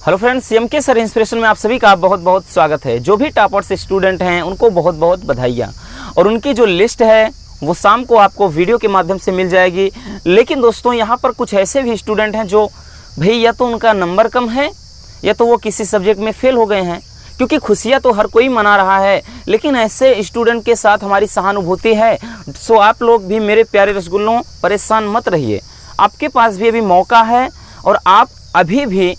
Hello friends, सीएमके sir inspiration में आप सभी का बहुत बहुत स्वागत है। जो भी टॉपर्स स्टूडेंट हैं उनको बहुत बहुत बधाइयाँ। और उनकी जो लिस्ट है वो शाम को आपको वीडियो के माध्यम से मिल जाएगी। लेकिन दोस्तों यहाँ पर कुछ ऐसे भी स्टूडेंट हैं जो भाई या तो उनका नंबर कम है या तो वो किसी सब्जेक्ट में फेल हो गए हैं, क्योंकि खुशियाँ तो हर कोई मना रहा है, लेकिन ऐसे स्टूडेंट के साथ हमारी सहानुभूति है। सो आप लोग भी मेरे प्यारे रसगुल्लों परेशान मत रहिए, आपके पास भी अभी मौका है और आप अभी भी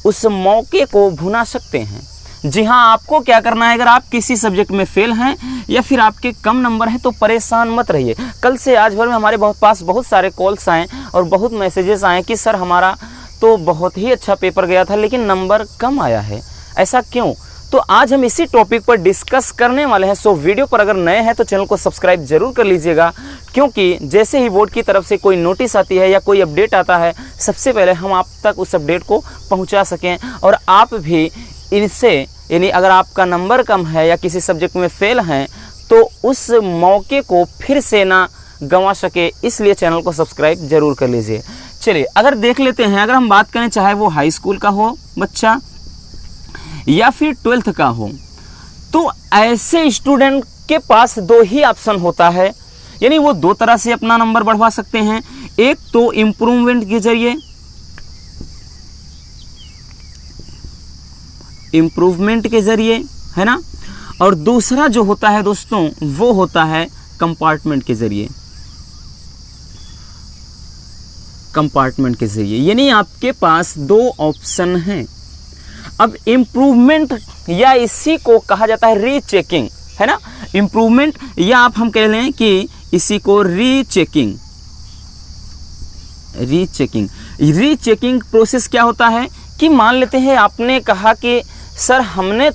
उस मौके को भुना सकते हैं। जी हाँ, आपको क्या करना है, अगर आप किसी सब्जेक्ट में फेल हैं या फिर आपके कम नंबर हैं तो परेशान मत रहिए। कल से आज भर में हमारे पास बहुत सारे कॉल्स आए और बहुत मैसेजेस आए कि सर हमारा तो बहुत ही अच्छा पेपर गया था लेकिन नंबर कम आया है, ऐसा क्यों? तो आज हम इसी टॉपिक पर डिस्कस करने वाले हैं। सो वीडियो पर अगर नए हैं तो चैनल को सब्सक्राइब जरूर कर लीजिएगा, क्योंकि जैसे ही बोर्ड की तरफ से कोई नोटिस आती है या कोई अपडेट आता है, सबसे पहले हम आप तक उस अपडेट को पहुंचा सकें और आप भी इनसे, यानी अगर आपका नंबर कम है या किसी सब्जेक्ट में फेल हैं तो उस मौके को फिर से ना गंवा सके, इसलिए चैनल को सब्सक्राइब जरूर कर लीजिए। चलिए अगर देख लेते हैं, अगर हम बात करें चाहे वो हाई स्कूल का हो बच्चा या फिर 12th का हो, तो ऐसे स्टूडेंट के पास दो ही ऑप्शन होता है, यानी वो दो तरह से अपना नंबर बढ़वा सकते हैं। एक तो इम्प्रूवमेंट के जरिए, है ना, और दूसरा जो होता है दोस्तों वो होता है कंपार्टमेंट के जरिए। यानी आपके पास दो ऑप्शन हैं। अब इम्प्रूवमेंट या इसी को कहा जाता है रीचेकिंग, है ना, इम्प्रूवमेंट या आप हम कह लें कि इसी को रीचेकिंग प्रोसेस क्या होता है कि मान लेते हैं आपने कहा कि सर हमने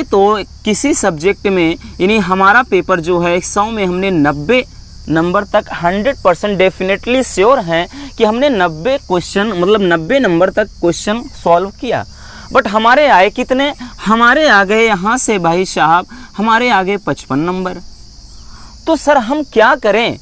तो किसी सब्जेक्ट में, यानी हमारा पेपर जो है 100 में हमने 90 नंबर तक 100% डेफिनेटली श्योर हैं कि हमने 90 क्वेश्चन, मतलब 90 नंबर तक क्वेश्चन सॉल्व किया, बट हमारे आए कितने? हमारे आ गए यहाँ से भाई साहब, हमारे आ गए 55 नंबर। तो सर हम क्या करें?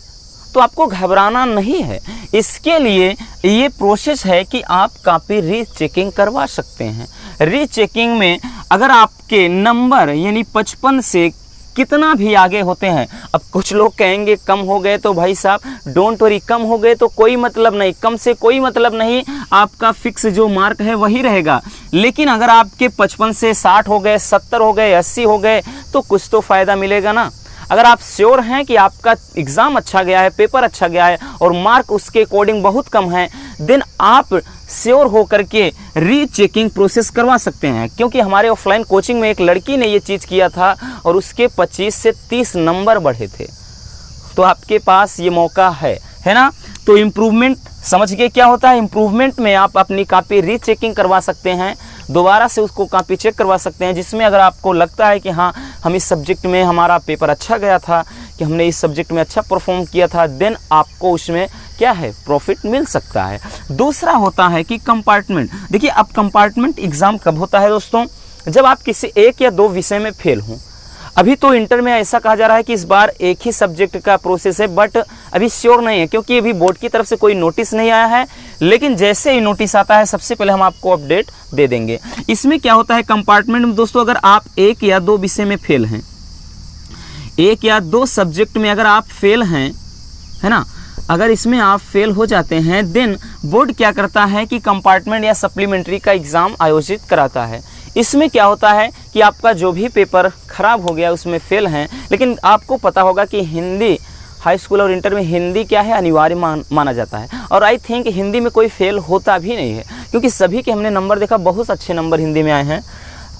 तो आपको घबराना नहीं है, इसके लिए ये प्रोसेस है कि आप कॉपी रीचेकिंग करवा सकते हैं। रीचेकिंग में अगर आपके नंबर यानी 55 से कितना भी आगे होते हैं, अब कुछ लोग कहेंगे कम हो गए, तो भाई साहब डोंट वरी, कम हो गए तो कोई मतलब नहीं, कम से कोई मतलब नहीं, आपका फिक्स जो मार्क है वही रहेगा। लेकिन अगर आपके 55 से 60 हो गए, 70 हो गए, 80 हो गए, तो कुछ तो फ़ायदा मिलेगा ना। अगर आप श्योर हैं कि आपका एग्ज़ाम अच्छा गया है, पेपर अच्छा गया है और मार्क उसके अकॉर्डिंग बहुत कम है, देन आप श्योर हो करके रीचेकिंग प्रोसेस करवा सकते हैं। क्योंकि हमारे ऑफलाइन कोचिंग में एक लड़की ने ये चीज़ किया था और उसके 25 से 30 नंबर बढ़े थे। तो आपके पास ये मौका है ना। तो इम्प्रूवमेंट समझ गए क्या होता है? इम्प्रूवमेंट में आप अपनी कॉपी रीचेकिंग करवा सकते हैं, दोबारा से उसको कॉपी चेक करवा सकते हैं, जिसमें अगर आपको लगता है कि हाँ हम इस सब्जेक्ट में हमारा पेपर अच्छा गया था, कि हमने इस सब्जेक्ट में अच्छा परफॉर्म किया था, देन आपको उसमें क्या है, प्रॉफिट मिल सकता है। दूसरा होता है कि कंपार्टमेंट। देखिए अब कंपार्टमेंट एग्ज़ाम कब होता है दोस्तों? जब आप किसी एक या दो विषय में फेल हों। अभी तो इंटर में ऐसा कहा जा रहा है कि इस बार एक ही सब्जेक्ट का प्रोसेस है, बट अभी श्योर नहीं है क्योंकि अभी बोर्ड की तरफ से कोई नोटिस नहीं आया है। लेकिन जैसे ही नोटिस आता है सबसे पहले हम आपको अपडेट दे देंगे। इसमें क्या होता है कंपार्टमेंट में दोस्तों, अगर आप एक या दो विषय में फेल हैं, एक या दो सब्जेक्ट में अगर आप फेल हैं, है ना, अगर इसमें आप फेल हो जाते हैं, देन बोर्ड क्या करता है कि कंपार्टमेंट या सप्लीमेंट्री का एग्ज़ाम आयोजित कराता है। इसमें क्या होता है कि आपका जो भी पेपर ख़राब हो गया उसमें फेल हैं, लेकिन आपको पता होगा कि हिंदी हाई स्कूल और इंटर में हिंदी क्या है, अनिवार्य माना जाता है। और आई थिंक हिंदी में कोई फेल होता भी नहीं है, क्योंकि सभी के हमने नंबर देखा, बहुत अच्छे नंबर हिंदी में आए हैं।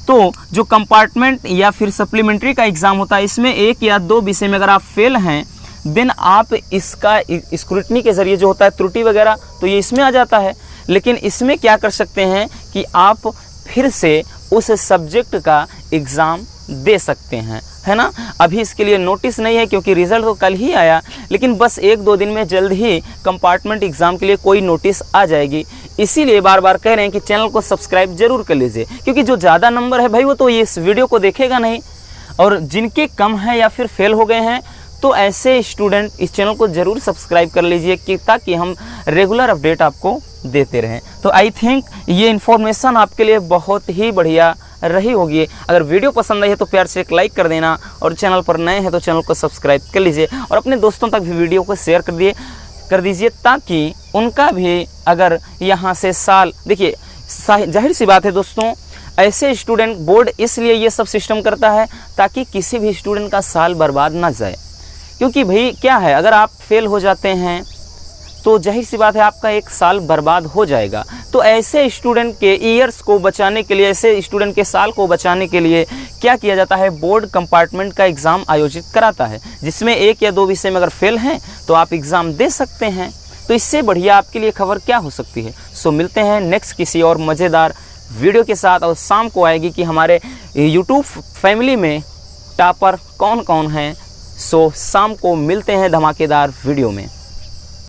तो जो कंपार्टमेंट या फिर सप्लीमेंट्री का एग्ज़ाम होता है, इसमें एक या दो विषय में अगर आप फेल हैं, देन आप इसका स्क्रूटनी के ज़रिए जो होता है त्रुटि वगैरह, तो ये इसमें आ जाता है। लेकिन इसमें क्या कर सकते हैं कि आप फिर से उस सब्जेक्ट का एग्ज़ाम दे सकते हैं, है ना। अभी इसके लिए नोटिस नहीं है क्योंकि रिज़ल्ट तो कल ही आया, लेकिन बस एक दो दिन में जल्द ही कंपार्टमेंट एग्ज़ाम के लिए कोई नोटिस आ जाएगी। इसीलिए बार बार कह रहे हैं कि चैनल को सब्सक्राइब जरूर कर लीजिए, क्योंकि जो ज़्यादा नंबर है भाई वो तो ये इस वीडियो को देखेगा नहीं, और जिनके कम है या फिर फेल हो गए हैं तो ऐसे स्टूडेंट इस चैनल को ज़रूर सब्सक्राइब कर लीजिए कि ताकि हम रेगुलर अपडेट आपको देते रहें। तो आई थिंक ये इन्फॉर्मेशन आपके लिए बहुत ही बढ़िया रही होगी। अगर वीडियो पसंद आई है तो प्यार से एक लाइक कर देना, और चैनल पर नए हैं तो चैनल को सब्सक्राइब कर लीजिए, और अपने दोस्तों तक भी वीडियो को शेयर कर दीजिए ताकि उनका भी अगर यहाँ से साल, देखिए जाहिर सी बात है दोस्तों, ऐसे स्टूडेंट बोर्ड इसलिए ये सब सिस्टम करता है ताकि किसी भी स्टूडेंट का साल बर्बाद ना जाए। क्योंकि भाई क्या है, अगर आप फेल हो जाते हैं तो जाहिर सी बात है आपका एक साल बर्बाद हो जाएगा। तो ऐसे स्टूडेंट के ईयर्स को बचाने के लिए, ऐसे स्टूडेंट के साल को बचाने के लिए क्या किया जाता है, बोर्ड कंपार्टमेंट का एग्ज़ाम आयोजित कराता है, जिसमें 1 या 2 विषय में अगर फेल हैं तो आप एग्ज़ाम दे सकते हैं। तो इससे बढ़िया आपके लिए खबर क्या हो सकती है। सो मिलते हैं नेक्स्ट किसी और मज़ेदार वीडियो के साथ, और शाम को आएगी कि हमारे यूट्यूब फैमिली में टॉपर कौन कौन हैं। सो शाम को मिलते हैं धमाकेदार वीडियो में।